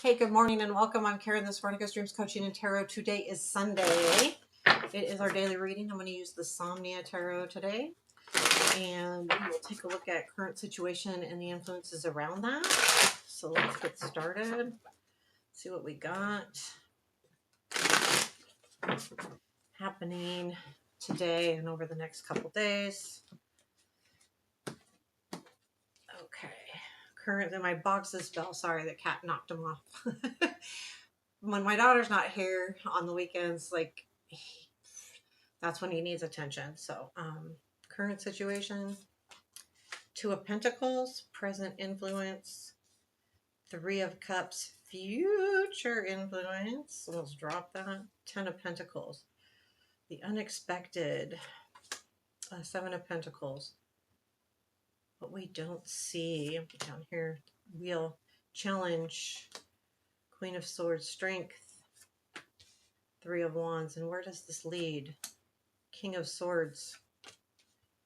Okay, good morning and welcome. I'm Karen, this Vertigo's Dreams Coaching and Tarot. Today is Sunday. It is our daily reading. I'm going to use the Somnia Tarot today. And we'll take a look at current situation and the influences around that. So let's get started. See what we got happening today and over the next couple days. Okay. Currently, my boxes fell. Sorry, the cat knocked them off. When my daughter's not here on the weekends, like, that's when he needs attention. So, current situation, Two of Pentacles, present influence, Three of Cups, future influence. Let's drop that. Ten of Pentacles, the unexpected, Seven of Pentacles. What we don't see down here, Wheel, challenge, Queen of Swords, strength, Three of Wands. And where does this lead? King of Swords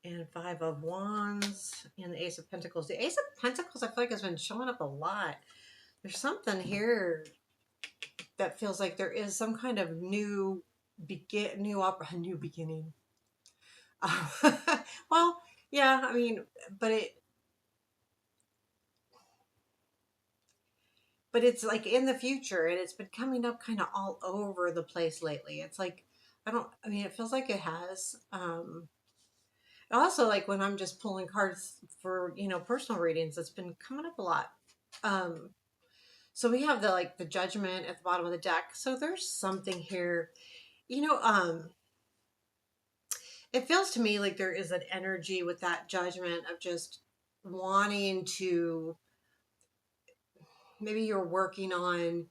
and Five of Wands and the Ace of Pentacles. The Ace of Pentacles, I feel like, has been showing up a lot. There's something here that feels like there is some kind of new beginning. Well, yeah, I mean, but it's like in the future, and it's been coming up kind of all over the place lately. It's like, it feels like it has. Also, like when I'm just pulling cards for, personal readings, it's been coming up a lot. So we have the Judgment at the bottom of the deck. So there's something here, it feels to me like there is an energy with that Judgment of just wanting to, maybe you're working on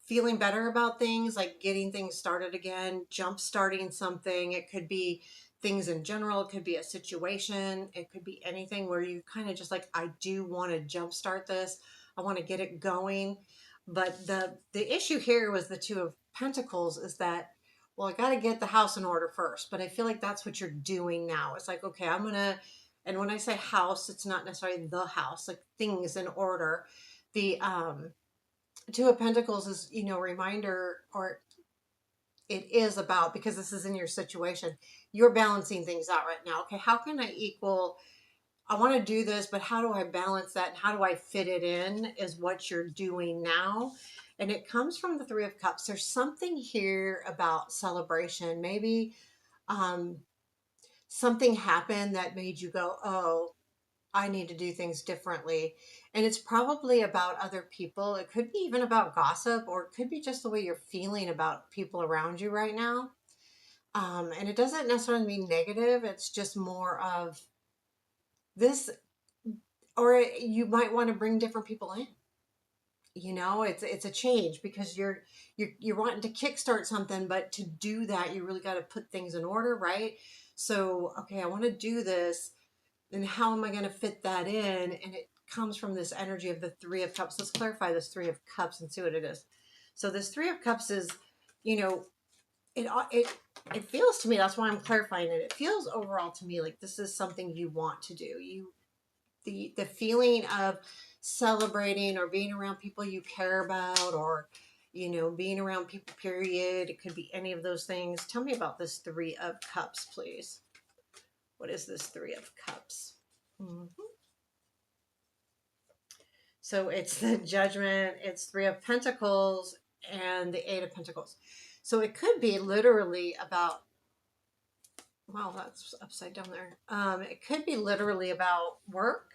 feeling better about things, like getting things started again, jump starting something. It could be things in general. It could be a situation. It could be anything where you kind of just like, I do want to jumpstart this. I want to get it going. But the issue here was the Two of Pentacles is that, well, I got to get the house in order first. But I feel like that's what you're doing now. It's like, okay, and when I say house, it's not necessarily the house, like things in order. The Two of Pentacles is, reminder, or it is about, because this is in your situation, you're balancing things out right now. Okay, how can I want to do this, but how do I balance that? And how do I fit it in is what you're doing now. And it comes from the Three of Cups. There's something here about celebration. Maybe something happened that made you go, oh, I need to do things differently. And it's probably about other people. It could be even about gossip, or it could be just the way you're feeling about people around you right now. And it doesn't necessarily mean negative. It's just more of this, or you might want to bring different people in. It's a change because you're wanting to kickstart something, but to do that, you really got to put things in order, right? So, okay, I want to do this. And how am I going to fit that in? And it comes from this energy of the Three of Cups. Let's clarify this Three of Cups and see what it is. So this Three of Cups is, it feels to me, that's why I'm clarifying it. It feels overall to me like this is something you want to do. The feeling of celebrating or being around people you care about, or being around people, period. It could be any of those things. Tell me about this Three of Cups, please. What is this Three of Cups? So it's the Judgment, it's Three of Pentacles, and the Eight of Pentacles. So it could be literally about, wow, that's upside down there. It could be literally about work,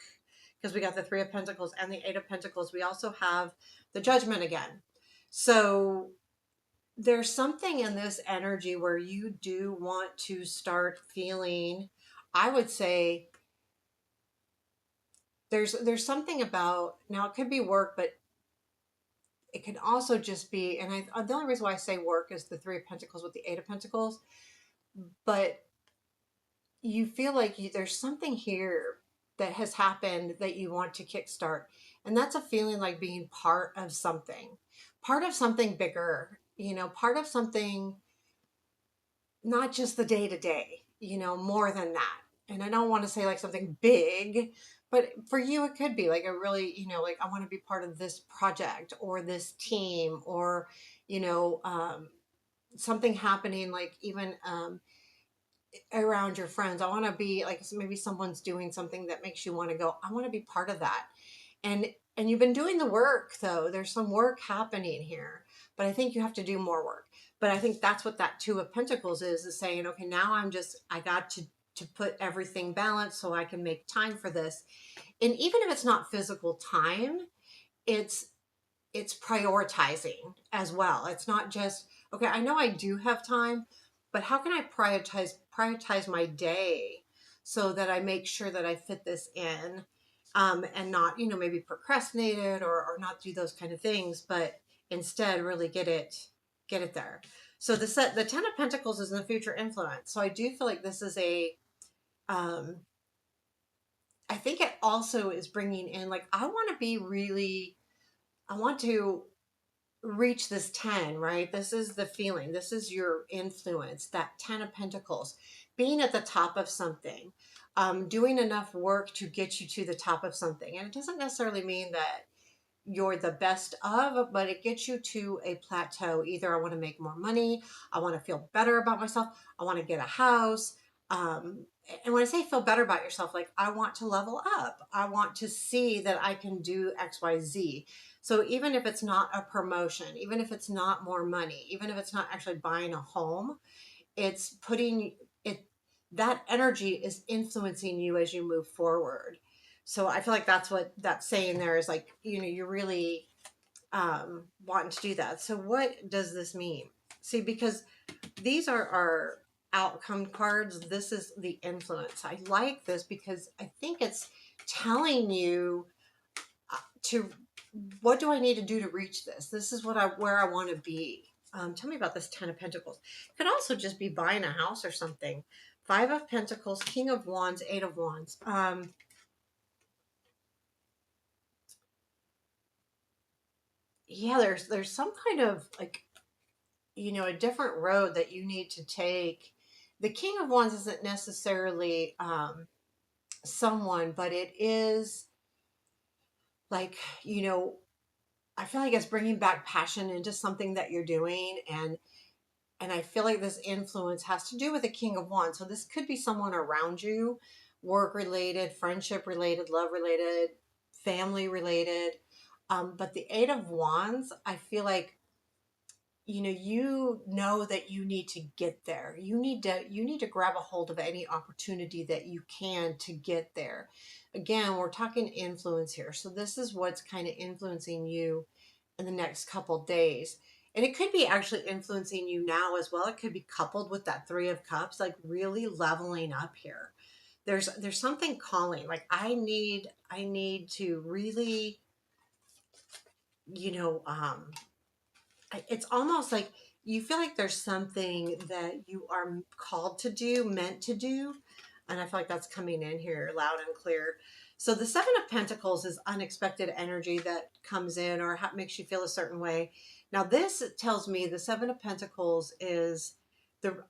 because we got the Three of Pentacles and the Eight of Pentacles. We also have the Judgment again. So there's something in this energy where you do want to start feeling, I would say, there's something about, now it could be work, but it can also just be, and the only reason why I say work is the Three of Pentacles with the Eight of Pentacles, but you feel like there's something here that has happened that you want to kickstart. And that's a feeling like being part of something bigger, part of something, not just the day to day, more than that. And I don't want to say like something big, But for you, it could be like a really, like I want to be part of this project or this team or, you know, something happening like even around your friends. I want to be like maybe someone's doing something that makes you want to go, I want to be part of that. And you've been doing the work though. There's some work happening here, but I think you have to do more work. But I think that's what that Two of Pentacles is saying, okay, now I got to put everything balanced so I can make time for this. And even if it's not physical time, it's prioritizing as well. It's not just, okay, I know I do have time, but how can I prioritize my day so that I make sure that I fit this in, and not, maybe procrastinate it or not do those kind of things, but instead really get it there. So the Ten of Pentacles is in the future influence. So I do feel like this is um, I think it also is bringing in like I want to reach this 10, right? This is the feeling. This is your influence, that 10 of Pentacles, being at the top of something, doing enough work to get you to the top of something. And it doesn't necessarily mean that you're the best of, but it gets you to a plateau. Either I want to make more money, I want to feel better about myself, I want to get a house. And when I say feel better about yourself, like I want to level up, I want to see that I can do XYZ. So even if it's not a promotion, even if it's not more money, even if it's not actually buying a home, it's putting it, that energy is influencing you as you move forward. So I feel like that's what that's saying there is like, you're really wanting to do that. So what does this mean? See, because these are our outcome cards. This is the influence. I like this because I think it's telling you to, what do I need to do to reach this? This is where I want to be. Tell me about this Ten of Pentacles. It could also just be buying a house or something. Five of Pentacles, King of Wands, Eight of Wands. Yeah, there's some kind of like, a different road that you need to take. The King of Wands isn't necessarily someone, but it is like, I feel like it's bringing back passion into something that you're doing, and I feel like this influence has to do with the King of Wands. So this could be someone around you, work related, friendship related, love related, family related. But the Eight of Wands, I feel like, that you need to get there. You need to grab a hold of any opportunity that you can to get there. Again, we're talking influence here. So this is what's kind of influencing you in the next couple days. And it could be actually influencing you now as well. It could be coupled with that Three of Cups, like really leveling up here. There's something calling. Like I need to really, you know, it's almost like you feel like there's something that you are called to do, meant to do. And I feel like that's coming in here loud and clear. So the Seven of Pentacles is unexpected energy that comes in or makes you feel a certain way. Now this tells me the Seven of Pentacles is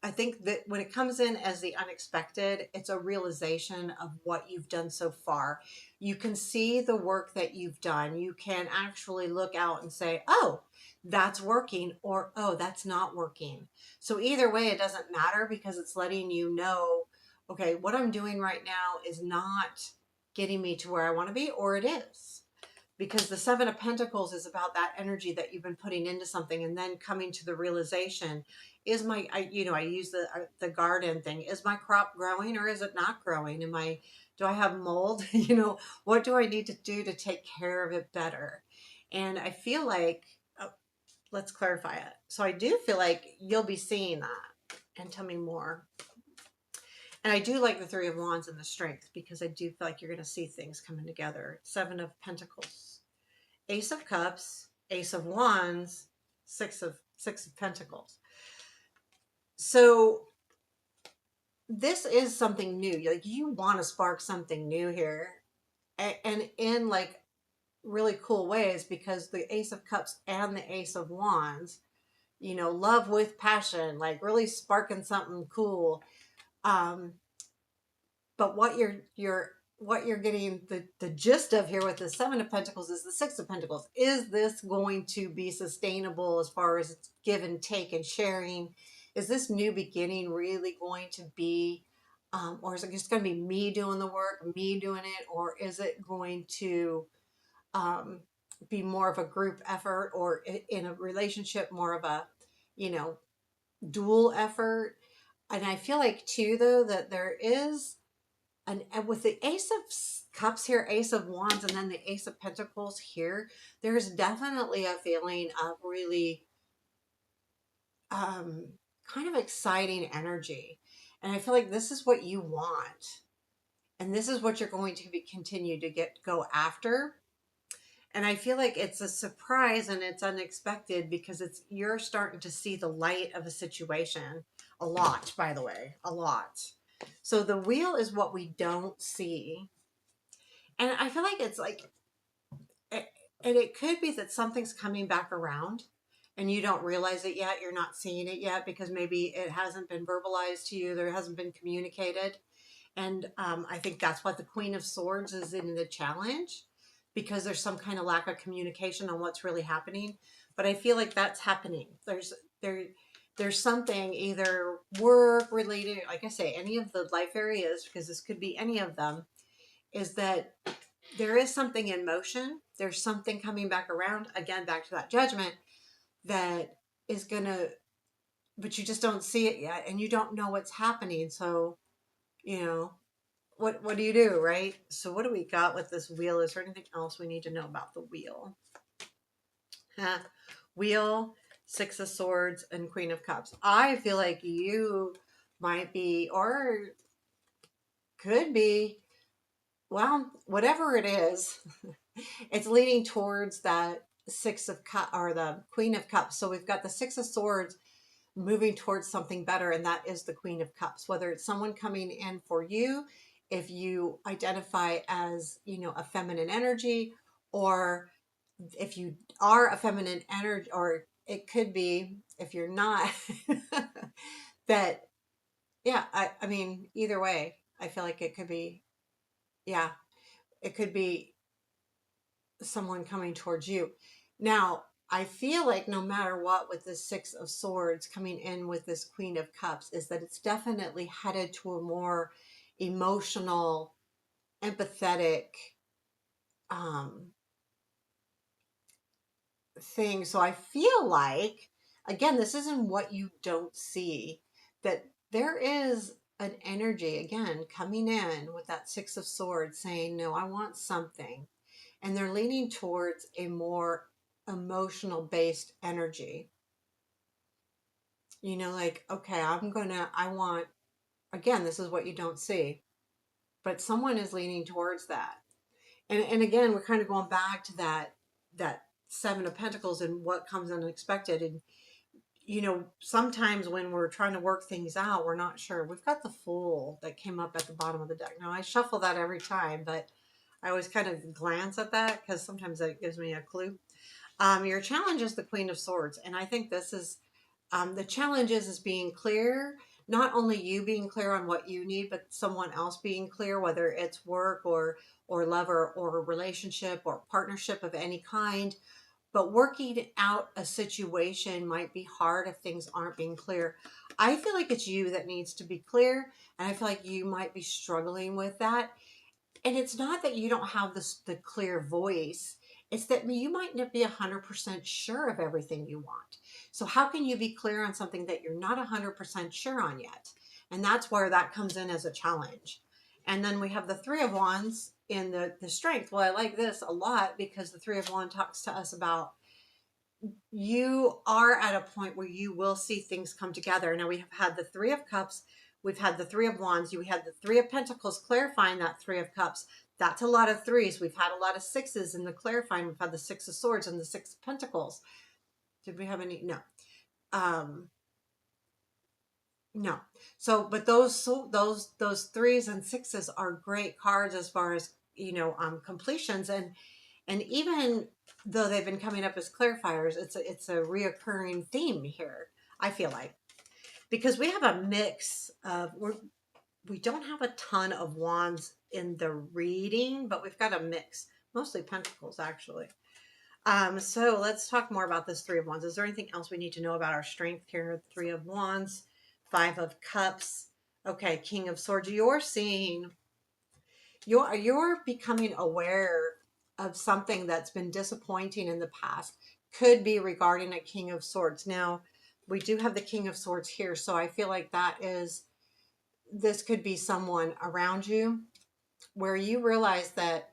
I think that when it comes in as the unexpected, it's a realization of what you've done so far. You can see the work that you've done. You can actually look out and say, oh, that's working, or oh, that's not working. So either way, it doesn't matter because it's letting you know, okay, what I'm doing right now is not getting me to where I want to be, or it is. Because the Seven of Pentacles is about that energy that you've been putting into something and then coming to the realization, is I use the garden thing. Is my crop growing or is it not growing? Do I have mold? What do I need to do to take care of it better? And I feel like, let's clarify it. So I do feel like you'll be seeing that. And tell me more. And I do like the Three of Wands and the Strength because I do feel like you're going to see things coming together. Seven of Pentacles, Ace of Cups, Ace of Wands, Six of Pentacles. So this is something new. Like you want to spark something new here, and in like really cool ways, because the Ace of Cups and the Ace of Wands, love with passion, like really sparking something cool. But what you're what you're getting the gist of here with the Seven of Pentacles is the Six of Pentacles. Is this going to be sustainable as far as it's give and take and sharing? Is this new beginning really going to be, or is it just going to be me doing the work, me doing it, or is it going to um, be more of a group effort, or in a relationship more of a, you know, dual effort? And I feel like too, though, that there is and with the Ace of Cups here, Ace of Wands, and then the Ace of Pentacles here, there's definitely a feeling of really um, kind of exciting energy. And I feel like this is what you want. And this is what you're going to be continue to go after. And I feel like it's a surprise and it's unexpected because it's you're starting to see the light of a situation a lot, by the way, a lot. So the wheel is what we don't see. And I feel like it's like, and it could be that something's coming back around and you don't realize it yet. You're not seeing it yet because maybe it hasn't been verbalized to you. There hasn't been communicated. And I think that's what the Queen of Swords is in the challenge because there's some kind of lack of communication on what's really happening. But I feel like that's happening. There, there's something either work related, like I say, any of the life areas, because this could be any of them, is that there is something in motion. There's something coming back around again, back to that judgment that is gonna, but you just don't see it yet, and you don't know what's happening. So, you know, what do you do, right? So, what do we got with this wheel? Is there anything else we need to know about the wheel? Huh. Wheel, Six of Swords, and Queen of Cups. I feel like you might be, or could be, well, whatever it is. It's leading towards that Six of Cups or the Queen of Cups. So we've got the Six of Swords moving towards something better, and that is the Queen of Cups. Whether it's someone coming in for you, if you identify as, you know, a feminine energy, or if you are a feminine energy, or it could be if you're not, that, yeah, I mean, either way, I feel like it could be, yeah, it could be someone coming towards you. Now, I feel like no matter what, with this Six of Swords coming in with this Queen of Cups, is that it's definitely headed to a more emotional, empathetic um, thing. So I feel like, again, this isn't what you don't see, that there is an energy, again, coming in with that Six of Swords saying, no, I want something. And they're leaning towards a more emotional based energy. You know, like, okay, I want, again, this is what you don't see, but someone is leaning towards that. And again, we're kind of going back to that Seven of Pentacles and what comes unexpected. And, you know, sometimes when we're trying to work things out, we're not sure. We've got the Fool that came up at the bottom of the deck. Now, I shuffle that every time, but I always kind of glance at that because sometimes that gives me a clue. Your challenge is the Queen of Swords, and I think this is the challenge is being clear. Not only you being clear on what you need, but someone else being clear, whether it's work or love or a relationship or partnership of any kind. But working out a situation might be hard if things aren't being clear. I feel like it's you that needs to be clear, and I feel like you might be struggling with that. And it's not that you don't have the clear voice. It's that you might not be 100% sure of everything you want. So how can you be clear on something that you're not 100% sure on yet? And that's where that comes in as a challenge. And then we have the Three of Wands in the strength. Well, I like this a lot because the Three of Wands talks to us about you are at a point where you will see things come together. Now we have had the Three of Cups, we've had the Three of Wands, we had the Three of Pentacles clarifying that Three of Cups. That's a lot of threes. We've had a lot of sixes in the clarifying. We've had the Six of Swords and the Six of Pentacles. Did we have any? No. Um, no. So, but those threes and sixes are great cards as far as, you know, completions. And even though they've been coming up as clarifiers, it's a reoccurring theme here, I feel like. Because we have a mix of we don't have a ton of wands in the reading, but we've got a mix, mostly pentacles actually. So let's talk more about this Three of Wands. Is there anything else we need to know about our strength here? Three of Wands, Five of Cups. Okay, King of Swords. You're seeing, you're becoming aware of something that's been disappointing in the past. Could be regarding a King of Swords. Now, we do have the King of Swords here, so I feel like that is, this could be someone around you where you realize that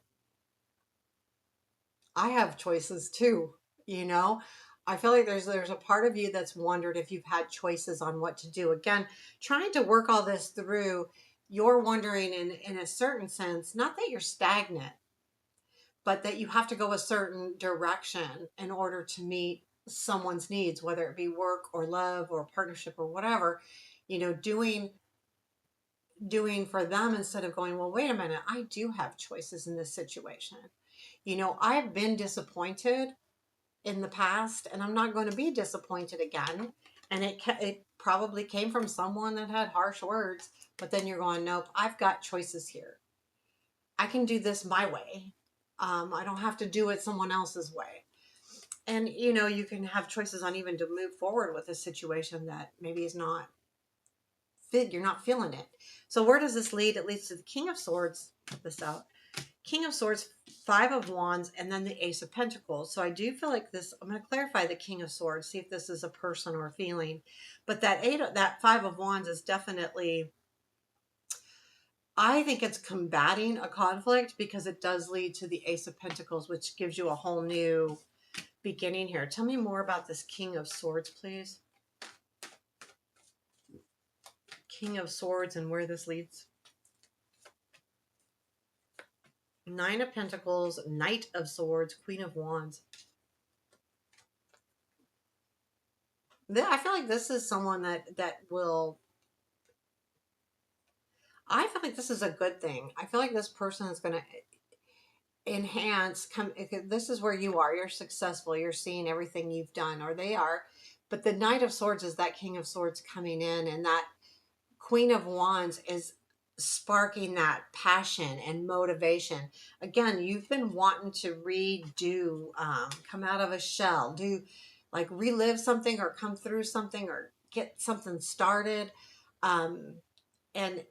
I have choices too, you know? I feel like there's a part of you that's wondered if you've had choices on what to do. Again, trying to work all this through, you're wondering in a certain sense, not that you're stagnant, but that you have to go a certain direction in order to meet someone's needs, whether it be work or love or partnership or whatever, doing for them instead of going, well, wait a minute, I do have choices in this situation. I've been disappointed in the past, and I'm not going to be disappointed again. And it probably came from someone that had harsh words, but then you're going, nope, I've got choices here. I can do this my way. I don't have to do it someone else's way. And you can have choices on even to move forward with a situation that maybe is not fit. You're not feeling it. So where does this lead? It leads to the King of Swords. Put this out. King of Swords, Five of Wands, and then the Ace of Pentacles. So I do feel like this, I'm going to clarify the King of Swords, see if this is a person or a feeling. But that Five of Wands is definitely, I think it's combating a conflict because it does lead to the Ace of Pentacles, which gives you a whole new beginning here. Tell me more about this King of Swords, please. King of Swords and where this leads. Nine of Pentacles, Knight of Swords, Queen of Wands. I feel like this is someone that will, I feel like this is a good thing. I feel like this person is going to this is where you are. You're successful. You're seeing everything you've done, or they are. But the Knight of Swords is that King of Swords coming in, and that Queen of Wands is sparking that passion and motivation. Again, you've been wanting to redo, come out of a shell, do like relive something or come through something or get something started. Um, and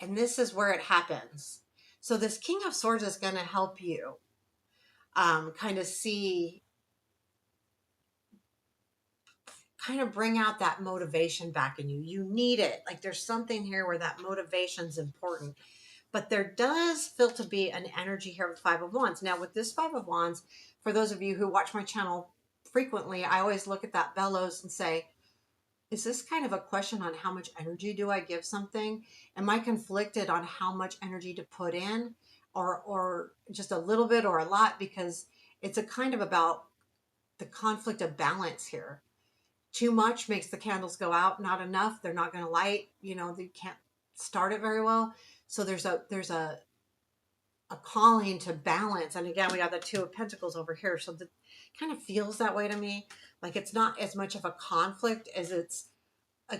this is where it happens. So this King of Swords is going to help you kind of see, kind of bring out that motivation back in you. You need it. Like there's something here where that motivation is important. But there does feel to be an energy here with Five of Wands. Now with this Five of Wands, for those of you who watch my channel frequently, I always look at that bellows and say, is this kind of a question on how much energy do I give something? Am I conflicted on how much energy to put in, or just a little bit or a lot? Because it's a kind of about the conflict of balance here. Too much makes the candles go out. Not enough, they're not going to light. They can't start it very well. So there's a calling to balance. And again, we got the Two of Pentacles over here. So it kind of feels that way to me. Like it's not as much of a conflict as it's a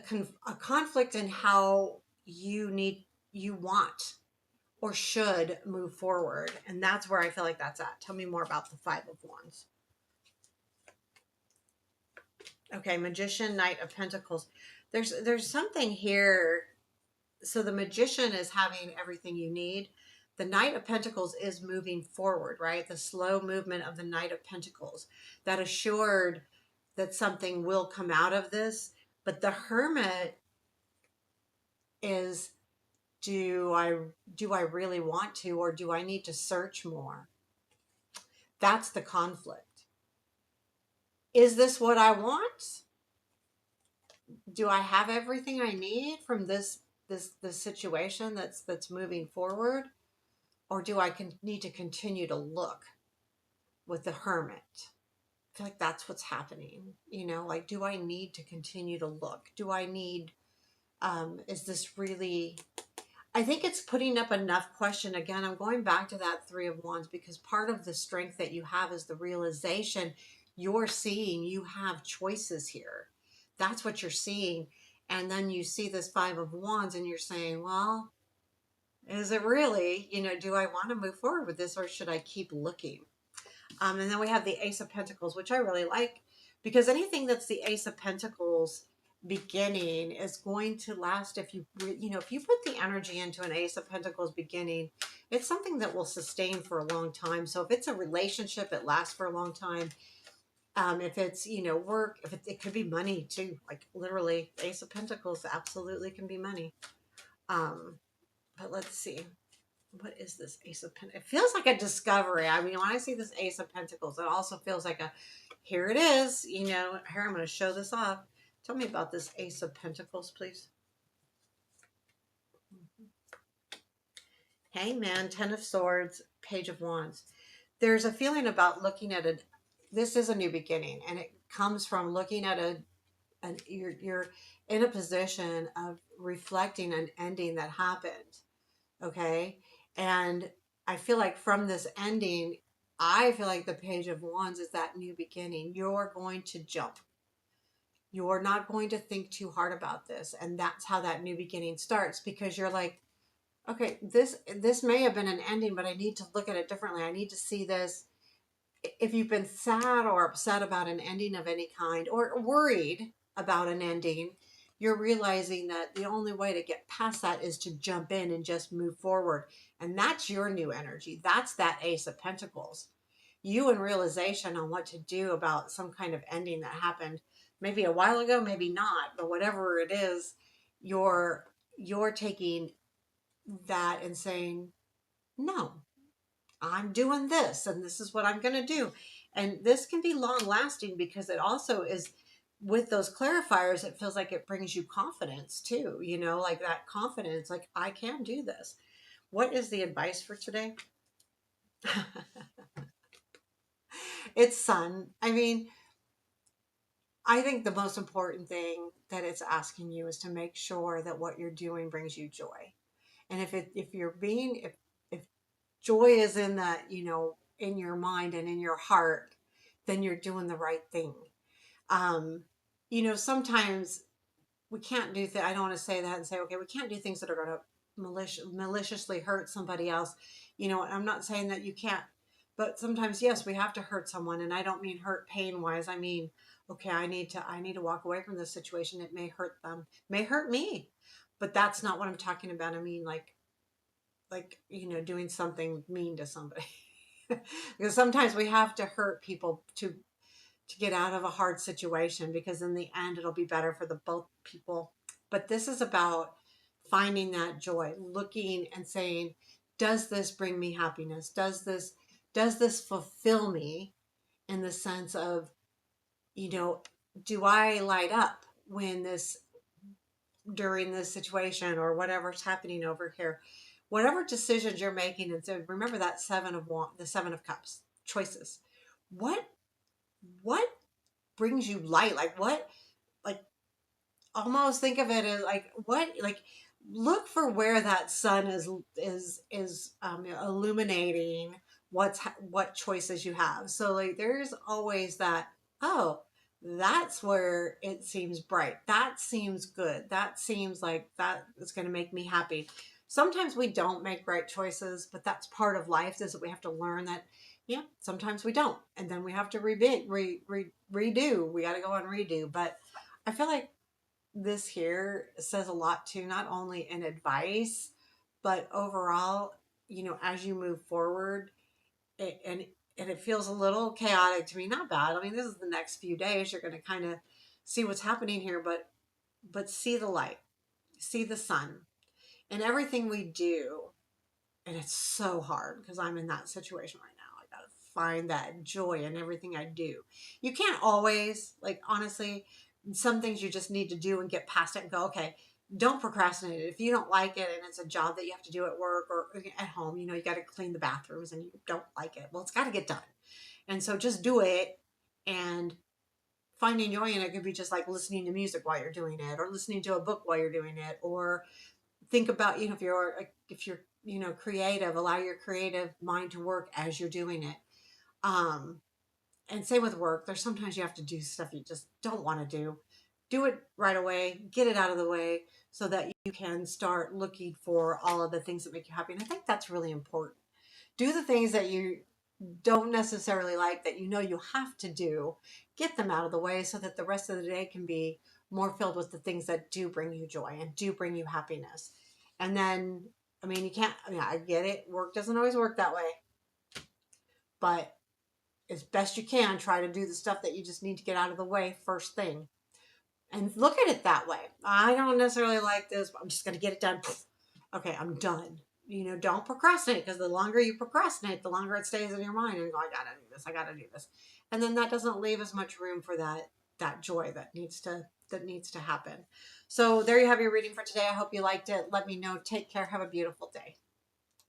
conflict in how you want or should move forward. And that's where I feel like that's at. Tell me more about the Five of Wands. Okay, Magician, Knight of Pentacles. There's something here. So the Magician is having everything you need. The Knight of Pentacles is moving forward, right? The slow movement of the Knight of Pentacles, that assured that something will come out of this. But the Hermit is, do I really want to, or do I need to search more? That's the conflict. Is this what I want? Do I have everything I need from this situation that's moving forward? Or do I need to continue to look with the Hermit? I feel like that's what's happening. Like, do I need to continue to look? Do I need, is this really, I think it's putting up enough question. Again, I'm going back to that Three of Wands, because part of the strength that you have is the realization you're seeing you have choices here. That's what you're seeing. And then you see this Five of Wands and you're saying, well, Is it really, do I want to move forward with this or should I keep looking? And then we have the Ace of Pentacles, which I really like because anything that's the Ace of Pentacles beginning is going to last if you put the energy into an Ace of Pentacles beginning, it's something that will sustain for a long time. So if it's a relationship, it lasts for a long time. If it's, work, if it could be money too, like literally Ace of Pentacles absolutely can be money. Um, but let's see. What is this Ace of Pentacles? It feels like a discovery. I mean, when I see this Ace of Pentacles, it also feels like a, here it is. Here, I'm going to show this off. Tell me about this Ace of Pentacles, please. Hangman, Ten of Swords, Page of Wands. There's a feeling about looking at it. This is a new beginning, and it comes from looking at you're in a position of reflecting an ending that happened. Okay. And I feel like from this ending, I feel like the Page of Wands is that new beginning. You're going to jump. You're not going to think too hard about this. And that's how that new beginning starts because you're like, okay, this may have been an ending, but I need to look at it differently. I need to see this. If you've been sad or upset about an ending of any kind or worried about an ending, you're realizing that the only way to get past that is to jump in and just move forward. And that's your new energy. That's that Ace of Pentacles. You in realization on what to do about some kind of ending that happened maybe a while ago, maybe not, but whatever it is, you're you're taking that and saying, no, I'm doing this and this is what I'm going to do. And this can be long lasting because it also is with those clarifiers, it feels like it brings you confidence too, like that confidence, like I can do this. What is the advice for today? It's sun. I mean, I think the most important thing that it's asking you is to make sure that what you're doing brings you joy. And if joy is in that, in your mind and in your heart, then you're doing the right thing. Um, sometimes we can't do I don't want to say that and say, okay, we can't do things that are going to maliciously hurt somebody else. I'm not saying that you can't, but sometimes, yes, we have to hurt someone. And I don't mean hurt pain wise. I mean, okay, I need to walk away from this situation. It may hurt them, may hurt me, but that's not what I'm talking about. I mean, doing something mean to somebody. Because sometimes we have to hurt people to get out of a hard situation because in the end it'll be better for the both people. But this is about finding that joy, looking and saying, does this bring me happiness? Does this fulfill me in the sense of, you know, do I light up when this during this situation or whatever's happening over here? Whatever decisions you're making, and so remember that the 7 of cups, choices. What what brings you light? Like what, like almost think of it as like what, like look for where that sun is illuminating what choices you have. So like there's always that, oh, that's where it seems bright, that seems good, that seems like that is going to make me happy. Sometimes we don't make right choices, but that's part of life, is that we have to learn that, yeah, sometimes we don't, and then we have to redo. We got to go on redo. But I feel like this here says a lot too, not only in advice, but overall, as you move forward, it, and it feels a little chaotic to me. Not bad. I mean, this is the next few days. You're going to kind of see what's happening here, but see the light, see the sun, and everything we do. And it's so hard because I'm in that situation right now. I got to find that joy in everything I do. You can't always, like, honestly, some things you just need to do and get past it and go, okay, don't procrastinate it. If you don't like it and it's a job that you have to do at work or at home, you got to clean the bathrooms and you don't like it. Well, it's got to get done. And so just do it, and finding joy in it could be just like listening to music while you're doing it, or listening to a book while you're doing it, or think about, if you're creative, allow your creative mind to work as you're doing it. um and same with work. There's sometimes you have to do stuff you just don't want to do. do it right away, get it out of the way so that you can start looking for all of the things that make you happy. And I think that's really important. Do the things that you don't necessarily like, that you know you have to do, get them out of the way so that the rest of the day can be more filled with the things that do bring you joy and do bring you happiness. And then, I mean, you can't, I mean, I get it. Work doesn't always work that way, but as best you can, try to do the stuff that you just need to get out of the way first thing. And look at it that way. I don't necessarily like this, but I'm just going to get it done. Okay, I'm done. You know, don't procrastinate, because the longer you procrastinate, the longer it stays in your mind. And you go, I gotta do this. I gotta do this, and then that doesn't leave as much room for that joy that needs to happen. So there you have your reading for today. I hope you liked it. Let me know. Take care. Have a beautiful day.